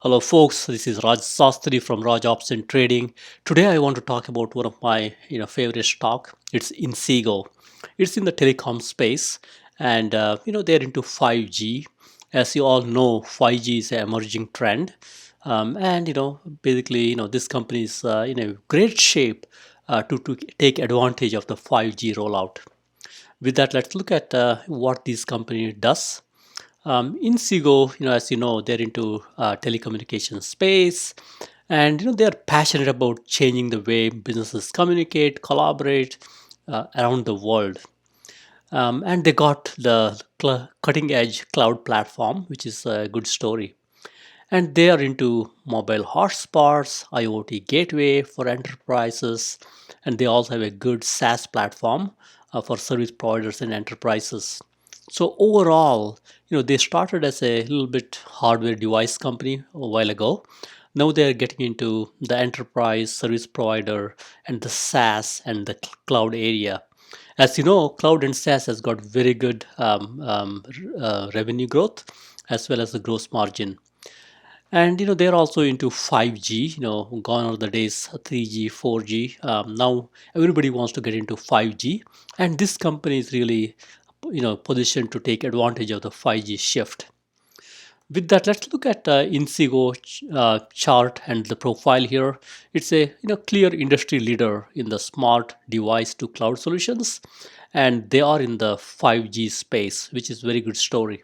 Hello, folks. This is Raj Sastri from Raj Option Trading. Today, I want to talk about one of my favorite stock. It's Inseego. It's in the telecom space, and they're into 5G. As you all know, 5G is an emerging trend, and basically, this company is in a great shape to take advantage of the 5G rollout. With that, let's look at what this company does. Inseego, as you know, they're into telecommunication space, and they're passionate about changing the way businesses communicate, collaborate around the world. And they got the cutting edge cloud platform, which is a good story. And they are into mobile hotspots, IoT gateway for enterprises, and they also have a good SaaS platform for service providers and enterprises. So overall, they started as a little bit hardware device company a while ago. Now they are getting into the enterprise service provider and the SaaS and the cloud area. As you know, cloud and SaaS has got very good revenue growth as well as the gross margin. And they're also into 5G. Gone are the days 3G, 4G. Now everybody wants to get into 5G, and this company is really positioned to take advantage of the 5G shift. With that, let's look at Inseego chart and the profile here. It's a clear industry leader in the smart device to cloud solutions, and they are in the 5G space, which is very good story.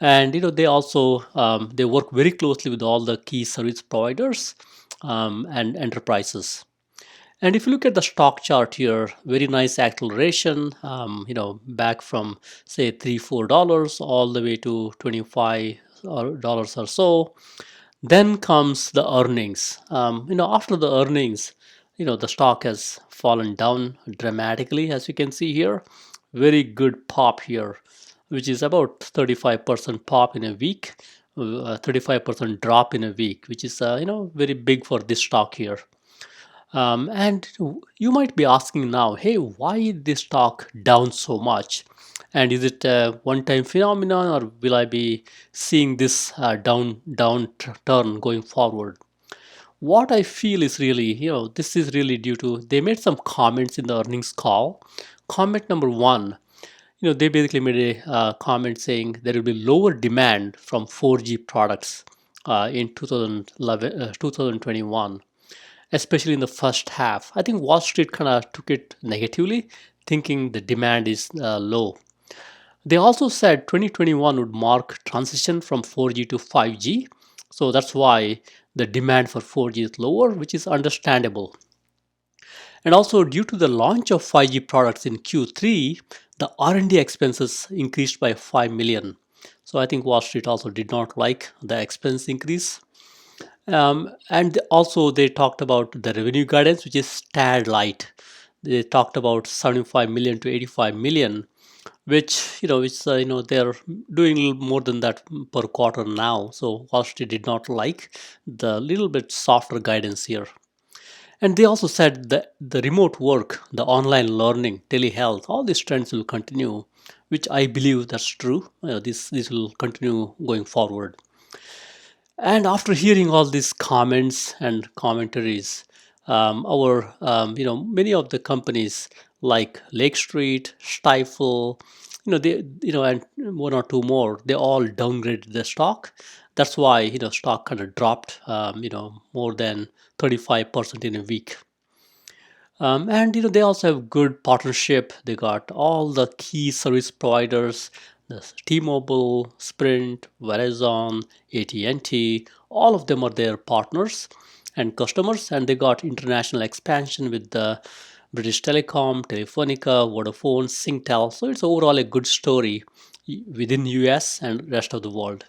And they also they work very closely with all the key service providers and enterprises. And if you look at the stock chart here, very nice acceleration, back from say $3 4 all the way to $25 or so. Then comes the earnings. After the earnings, the stock has fallen down dramatically, as you can see here. Very good pop here, which is about 35% pop in a week, 35% drop in a week, which is very big for this stock here. And you might be asking now, hey, why is this stock down so much? And is it a one-time phenomenon, or will I be seeing this downturn going forward? What I feel is really, this is really due to they made some comments in the earnings call. Comment number one, they basically made a comment saying there will be lower demand from 4G products in 2021, especially in the first half. I think Wall Street kind of took it negatively, thinking the demand is low. They also said 2021 would mark transition from 4G to 5G. So that's why the demand for 4G is lower, which is understandable. And also due to the launch of 5G products in Q3, the R&D expenses increased by 5 million. So I think Wall Street also did not like the expense increase. And also they talked about the revenue guidance, which is tad light. They talked about 75 million to 85 million, which they're doing a little more than that per quarter now. So Wall Street did not like the little bit softer guidance here. And they also said that the remote work, the online learning, telehealth, all these trends will continue, which I believe that's true. This will continue going forward. And after hearing all these comments and commentaries, our many of the companies like Lake Street, Stifel, and one or two more, they all downgraded the stock. That's why stock kind of dropped, more than 35% in a week. And they also have good partnership. They got all the key service providers, the T-Mobile, Sprint, Verizon, AT&T. All of them are their partners and customers, and they got international expansion with the British Telecom, Telefonica, Vodafone, Singtel. So it's overall a good story within US and rest of the world.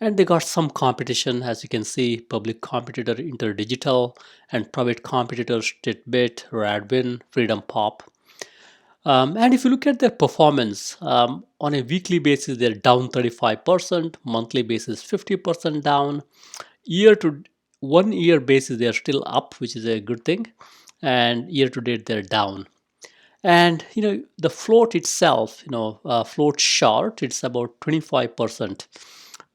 And they got some competition, as you can see, public competitor Interdigital and private competitors Titbit, Radwin, Freedom Pop. And if you look at their performance, on a weekly basis, they're down 35%, monthly basis 50% down. Year to 1 year basis, they're still up, which is a good thing. And year to date, they're down. And the float itself, float short, it's about 25%,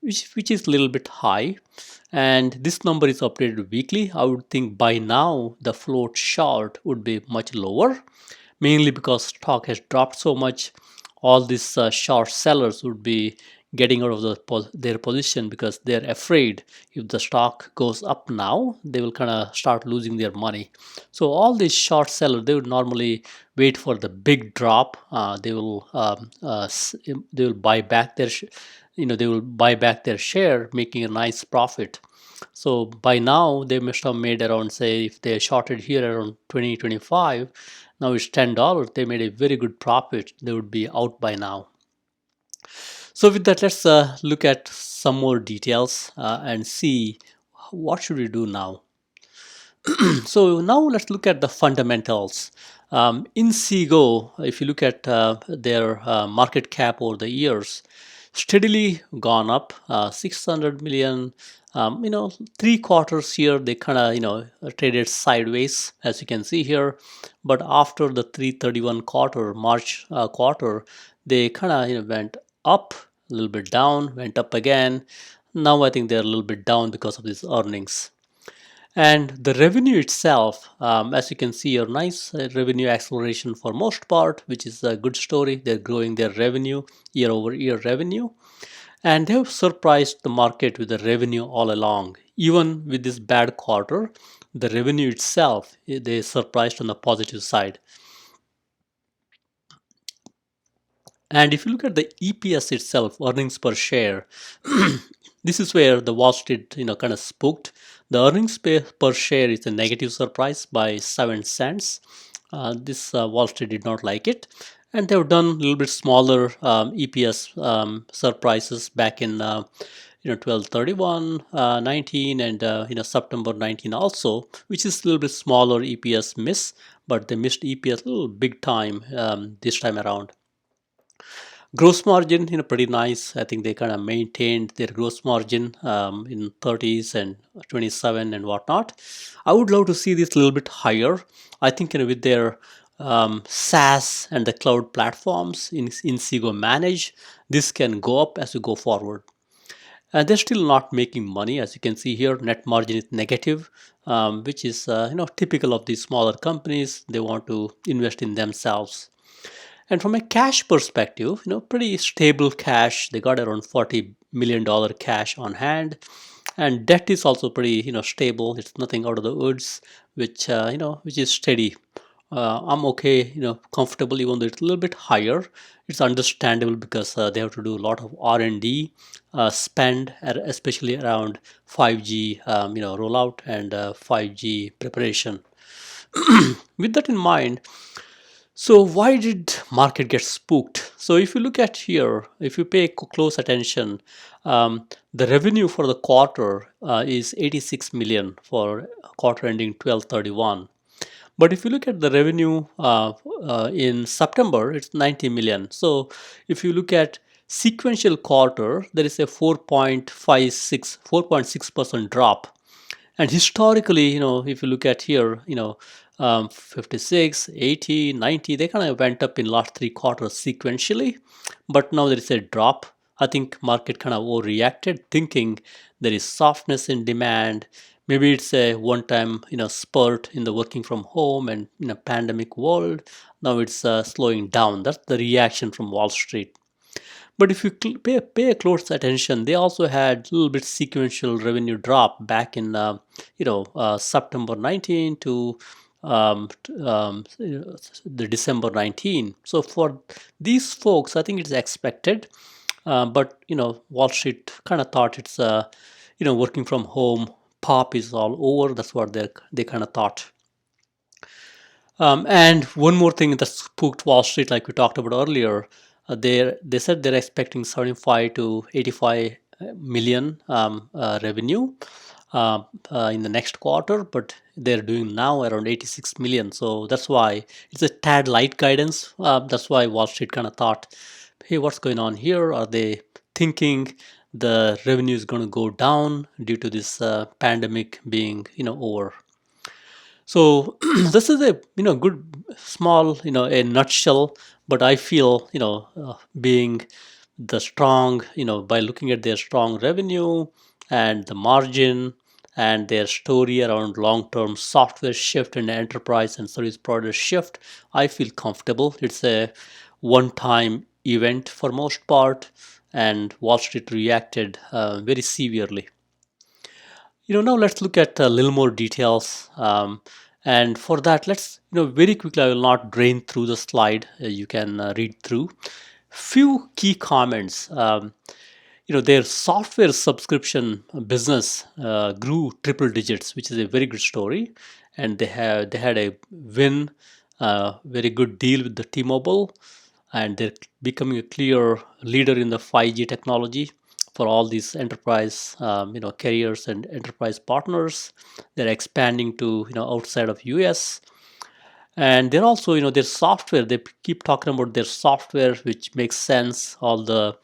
which is a little bit high. And this number is updated weekly. I would think by now the float short would be much lower, mainly because stock has dropped so much. All these short sellers would be getting out of their position because they're afraid if the stock goes up now, they will kind of start losing their money. So all these short sellers, they would normally wait for the big drop. They will buy back they will buy back their share, making a nice profit. So by now they must have made around, say, if they shorted here around 2025, now it's $10. They made a very good profit. They would be out by now. So with that, let's look at some more details and see what should we do now. So now let's look at the fundamentals. Inseego, if you look at their market cap over the years, steadily gone up, 600 million. 3 quarters here they kind of traded sideways, as you can see here. But after the 331 quarter, March quarter, they kind of went up, a little bit down, went up again. Now I think they're a little bit down because of these earnings. And the revenue itself, as you can see, a nice revenue acceleration for most part, which is a good story. They're growing their revenue, year over year revenue, and they have surprised the market with the revenue all along. Even with this bad quarter, the revenue itself, they surprised on the positive side. And if you look at the EPS itself, earnings per share, this is where the Wall Street, kind of spooked. The earnings per share is a negative surprise by 7 cents. This Wall Street did not like it, and they've done a little bit smaller EPS surprises back in 12/31 19 and September 19 also, which is a little bit smaller EPS miss, but they missed EPS a little big time this time around. Gross margin, pretty nice. I think they kind of maintained their gross margin in 30s and 27 and whatnot. I would love to see this a little bit higher. I think with their SaaS and the cloud platforms in Inseego Manage, this can go up as we go forward. And they're still not making money, as you can see here. Net margin is negative, which is typical of these smaller companies. They want to invest in themselves. And from a cash perspective, pretty stable cash. They got around $40 million cash on hand, and debt is also pretty, stable. It's nothing out of the woods, which is steady. I'm okay, comfortable, even though it's a little bit higher. It's understandable because they have to do a lot of R&D spend, especially around 5G, rollout and 5G preparation. With that in mind, so why did market get spooked? So if you look at here, if you pay close attention, the revenue for the quarter is 86 million for quarter ending 12/31. But if you look at the revenue in September, it's 90 million. So if you look at sequential quarter, there is a 4.6% drop. And historically, if you look at here, 56, 80, 90, they kind of went up in last 3 quarters sequentially. But now there is a drop. I think market kind of overreacted, thinking there is softness in demand. Maybe it's a one-time, spurt in the working from home and in a pandemic world. Now it's slowing down. That's the reaction from Wall Street. But if you pay close attention, they also had a little bit sequential revenue drop back in September 19 to the December 19. So for these folks, I think it's expected. But Wall Street kind of thought it's working from home pop is all over. That's what they kind of thought. And one more thing that spooked Wall Street, like we talked about earlier, they said they're expecting 75 to 85 million revenue in the next quarter, but they're doing now around 86 million. So that's why it's a tad light guidance. That's why Wall Street kind of thought, hey, what's going on here? Are they thinking the revenue is going to go down due to this pandemic being over? So this is a good small a nutshell, but I feel being the strong, by looking at their strong revenue and the margin and their story around long-term software shift and enterprise and service provider shift, I feel comfortable. It's a one-time event for most part, and Wall Street reacted very severely. Now let's look at a little more details. And for that, let's, very quickly, I will not drain through the slide. You can read through. Few key comments. Their software subscription business grew triple digits, which is a very good story. And they had a win, very good deal with the T-Mobile, and they're becoming a clear leader in the 5G technology for all these enterprise carriers and enterprise partners. They're expanding to outside of US, and they're also their software. They keep talking about their software, which makes sense. All the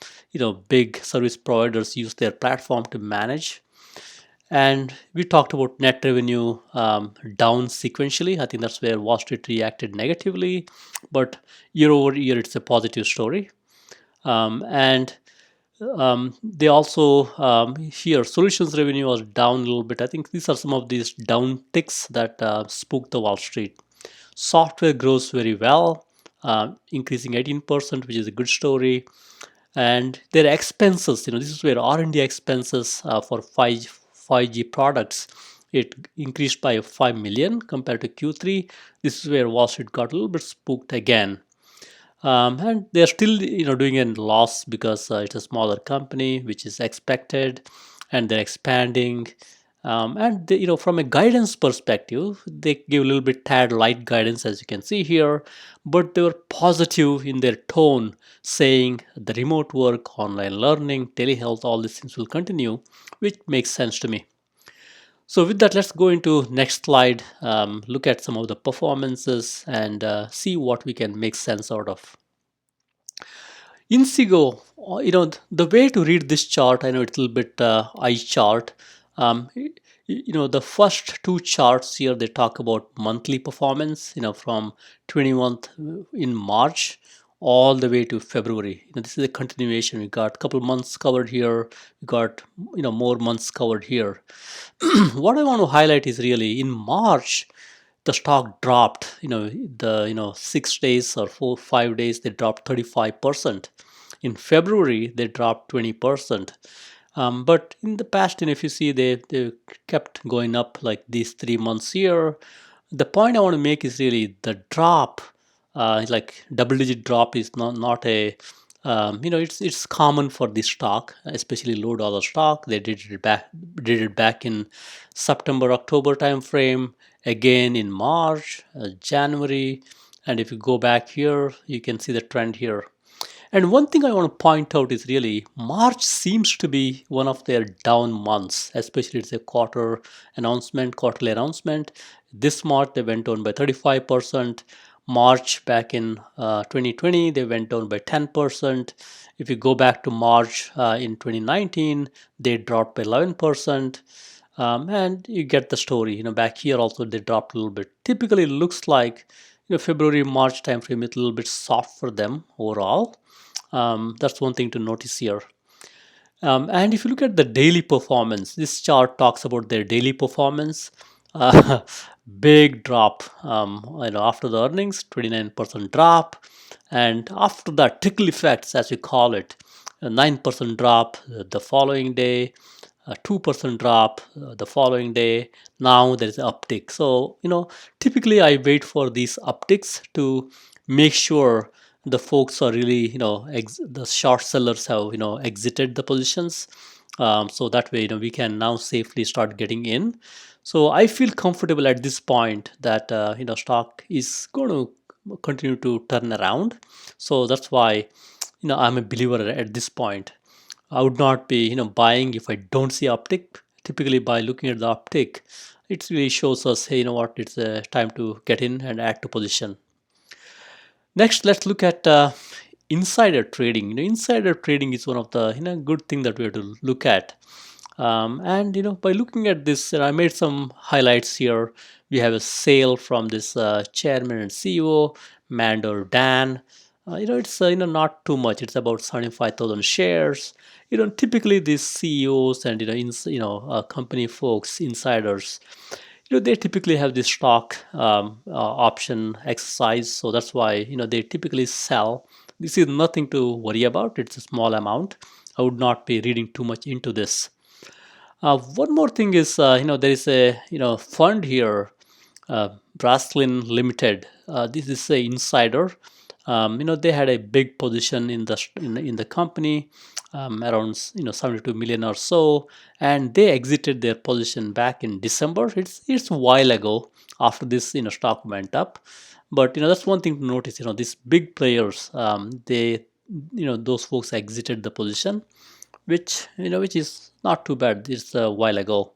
big service providers use their platform to manage. And we talked about net revenue down sequentially. I think that's where Wall Street reacted negatively, but year over year it's a positive story. And they also here solutions revenue was down a little bit. I think these are some of these down ticks that spooked the Wall Street. Software grows very well, increasing 18%, which is a good story. And their expenses, this is where R&D expenses for 5G products, it increased by 5 million compared to Q3. This is where Wall Street got a little bit spooked again. And they're still doing a loss because it's a smaller company, which is expected, and they're expanding. And they, from a guidance perspective, they give a little bit tad light guidance, as you can see here, but they were positive in their tone, saying the remote work, online learning, telehealth, all these things will continue, which makes sense to me. So with that, let's go into next slide, look at some of the performances, and see what we can make sense out of. Inseego, the way to read this chart, I know it's a little bit eye chart. The first two charts here, they talk about monthly performance, from 21st in March all the way to February. This is a continuation. We got a couple months covered here. We got, more months covered here. What I want to highlight is really in March, the stock dropped. The 6 days or 5 days they dropped 35%. In February they dropped 20%. But in the past, if you see, they kept going up like these 3 months here. The point I want to make is really the drop, like double-digit drop, is not a it's common for this stock, especially low dollar stock. They did it back in September October timeframe, again in March, January, and if you go back here, you can see the trend here. And one thing I want to point out is really March seems to be one of their down months, especially it's a quarterly announcement. This March they went down by 35%. March back in 2020 they went down by 10%. If you go back to March in 2019, they dropped by 11%. And you get the story. Back here also they dropped a little bit. Typically, it looks like February March timeframe is a little bit soft for them overall. That's one thing to notice here. And if you look at the daily performance, this chart talks about their daily performance. Uh, Big drop. After the earnings, 29% drop, and after that, trickle effects, as we call it, a 9% drop the following day, a 2% drop the following day. Now there is an uptick. So typically I wait for these upticks to make sure the folks are really the short sellers have exited the positions, so that way we can now safely start getting in. So I feel comfortable at this point that stock is going to continue to turn around. So that's why I'm a believer at this point. I would not be buying if I don't see uptick. Typically by looking at the uptick, it really shows us, hey, what, it's time to get in and add to position. Next, let's look at insider trading. Insider trading is one of the good thing that we have to look at. And by looking at this, I made some highlights here. We have a sale from this chairman and CEO, Mandor Dan. It's not too much. It's about 75,000 shares. Typically these CEOs and company folks, insiders, they typically have this stock option exercise. So that's why they typically sell. This is nothing to worry about. It's a small amount. I would not be reading too much into this. One more thing is, there is a fund here, Braslin Limited. This is a insider. They had a big position in the company, around 72 million or so, and they exited their position back in December. It's a while ago after this stock went up, but that's one thing to notice. These big players, they those folks exited the position, which is not too bad. It's a while ago.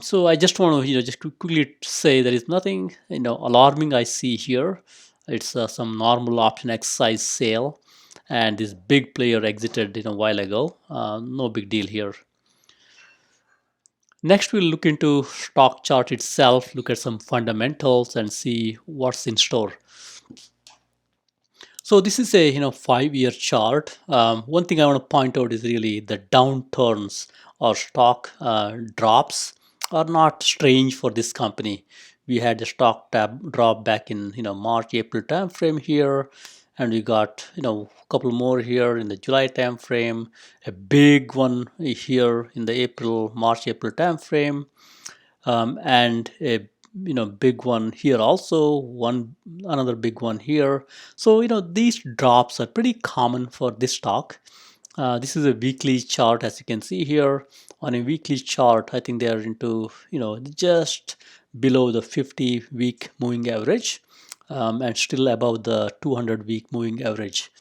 So I just want to just quickly say there is nothing alarming I see here. It's some normal option exercise sale, and this big player exited a while ago. No big deal here. Next, we'll look into stock chart itself, look at some fundamentals, and see what's in store. So this is a 5-year chart. One thing I want to point out is really the downturns or stock drops are not strange for this company. We had the stock drop back in March April timeframe here, and we got a couple more here in the July timeframe, a big one here in the March April timeframe, and a big one here also, one another big one here. So these drops are pretty common for this stock. This is a weekly chart, as you can see here. On a weekly chart, I think they are into just below the 50-week moving average, and still above the 200-week moving average,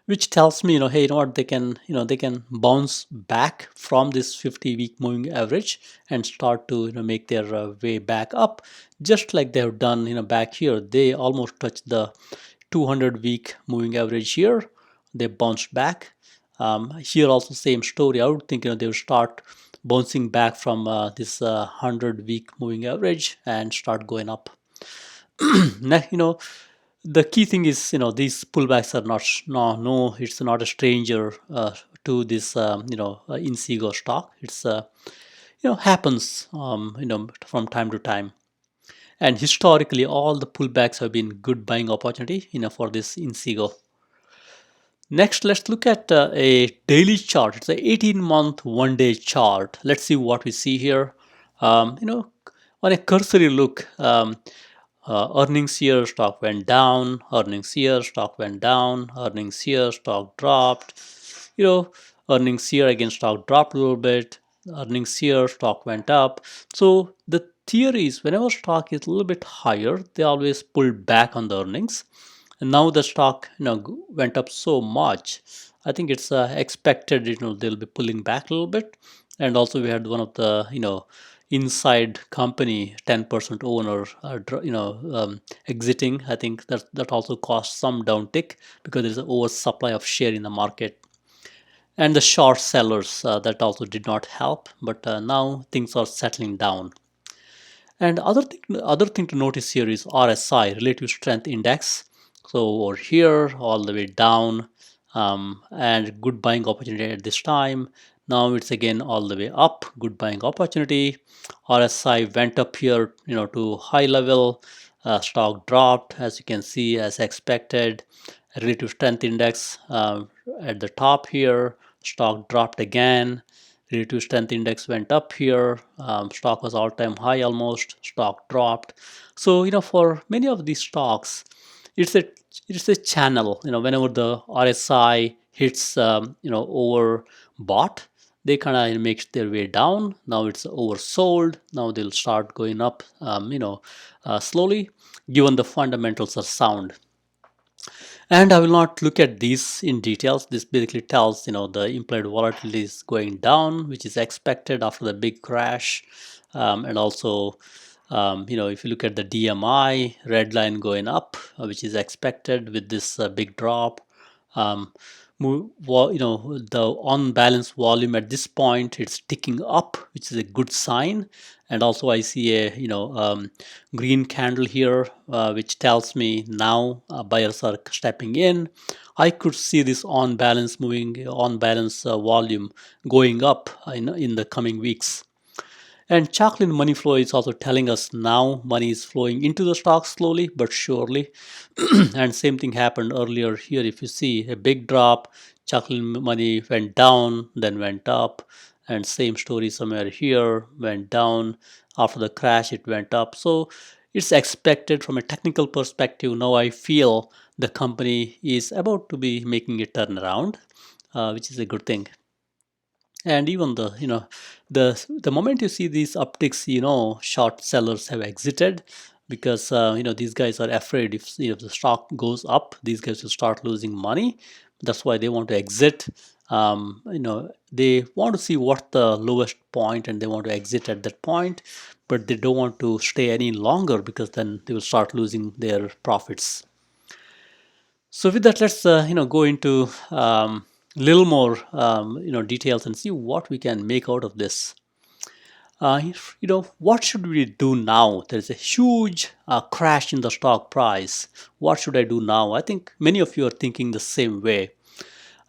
which tells me, hey, what, they can bounce back from this 50-week moving average and start to make their way back up, just like they have done back here. They almost touched the 200-week moving average here. They bounced back. Here also same story. I would think they will start bouncing back from this 100-week moving average and start going up. The key thing is these pullbacks are not, no, it's not a stranger to this Inseego stock. It's happens from time to time, and historically all the pullbacks have been good buying opportunity for this Inseego. Next, let's look at a daily chart. It's a 18-month one-day chart. Let's see what we see here. On a cursory look, earnings here, stock went down. Earnings here, stock went down. Earnings here, stock dropped. Earnings here, again, stock dropped a little bit. Earnings here, stock went up. So the theory is whenever stock is a little bit higher, they always pull back on the earnings. And now the stock went up so much. I think it's expected they'll be pulling back a little bit. And also we had one of the inside company 10% owner exiting. I think that also caused some downtick because there's an oversupply of share in the market, and the short sellers that also did not help. But now things are settling down. And other thing to notice here is RSI, Relative Strength Index. So over here, all the way down, and good buying opportunity at this time. Now it's again all the way up, good buying opportunity. RSI went up here, to high level. Stock dropped, as you can see, as expected. Relative Strength Index at the top here. Stock dropped again. Relative Strength Index went up here. Stock was all-time high almost. Stock dropped. So for many of these stocks, it's a channel. Whenever the RSI hits overbought, they kind of make their way down. Now it's oversold. Now they'll start going up slowly, given the fundamentals are sound. And I will not look at these in details. This basically tells the implied volatility is going down, which is expected after the big crash. And also if you look at the DMI, red line going up, which is expected with this big drop. The on balance volume at this point it's ticking up, which is a good sign. And also I see a green candle here, which tells me now buyers are stepping in. I could see this on balance volume going up in the coming weeks. And Chaplin money flow is also telling us now money is flowing into the stock slowly but surely. And same thing happened earlier here. If you see a big drop, Chaplin money went down, then went up, and same story somewhere here, went down. After the crash, it went up. So it's expected from a technical perspective. Now I feel the company is about to be making a turnaround, which is a good thing. And even the moment you see these upticks, short sellers have exited, because these guys are afraid if the stock goes up, these guys will start losing money. That's why they want to exit. They want to see what the lowest point, and they want to exit at that point, but they don't want to stay any longer, because then they will start losing their profits. So with that, let's go into little more details and see what we can make out of this. What should we do now? There's a huge crash in the stock price. What should I do now? I think many of you are thinking the same way.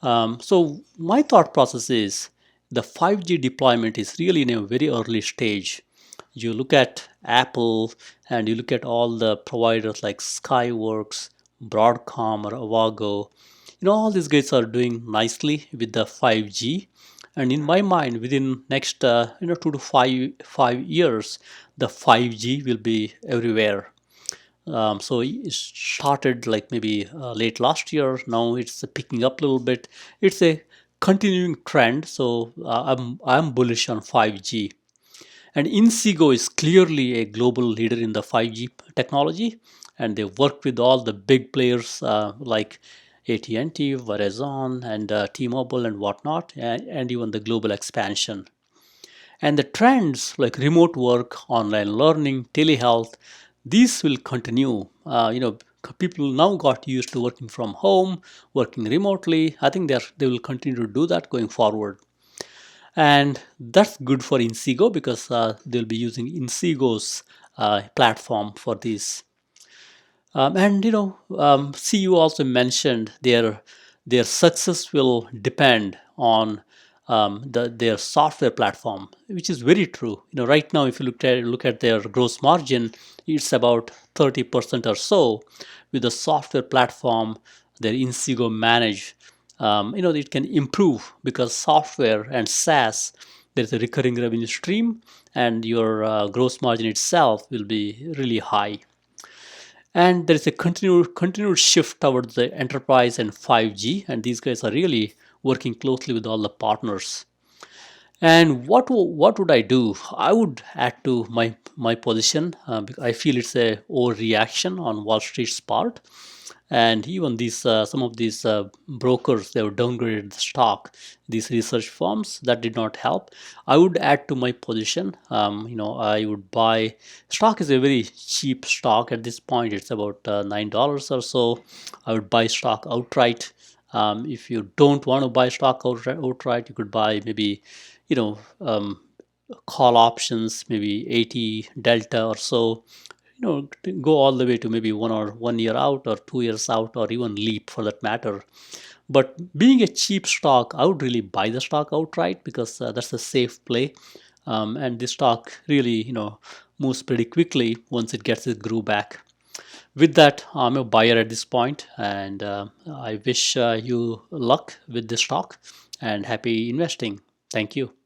So my thought process is the 5G deployment is really in a very early stage. You look at Apple and you look at all the providers like Skyworks, Broadcom, or Avago. All these guys are doing nicely with the 5G. And in my mind, within next 2 to 5 years, the 5G will be everywhere. So it started like maybe late last year. Now it's picking up a little bit. It's a continuing trend. So I'm bullish on 5G. And Inseego is clearly a global leader in the 5G technology, and they work with all the big players like AT&T, Verizon, and T-Mobile and whatnot, and even the global expansion. And the trends like remote work, online learning, telehealth, these will continue. People now got used to working from home, working remotely. I think they will continue to do that going forward. And that's good for Inseego, because they'll be using Inseego's platform for these. CU also mentioned their success will depend on their software platform, which is very true. Right now, if you look at their gross margin, it's about 30% or so. With the software platform, their Inseego manage, it can improve, because software and SaaS, there's a recurring revenue stream, and your gross margin itself will be really high. And there is a continued shift towards the enterprise and 5G, and these guys are really working closely with all the partners. And what would I do? I would add to my position. I feel it's a overreaction on Wall Street's part, and even these some of these brokers, they have downgraded the stock. These research firms, that did not help. I would add to my position. I would buy. Stock is a very cheap stock at this point. It's about $9 or so. I would buy stock outright. If you don't want to buy stock outright, you could buy maybe, you know, um, call options, maybe 80 delta or so. To go all the way to maybe 1 year out, or 2 years out, or even leap for that matter. But being a cheap stock, I would really buy the stock outright, because that's a safe play. And this stock really, moves pretty quickly once it gets its groove back. With that, I'm a buyer at this point, and I wish you luck with this stock and happy investing. Thank you.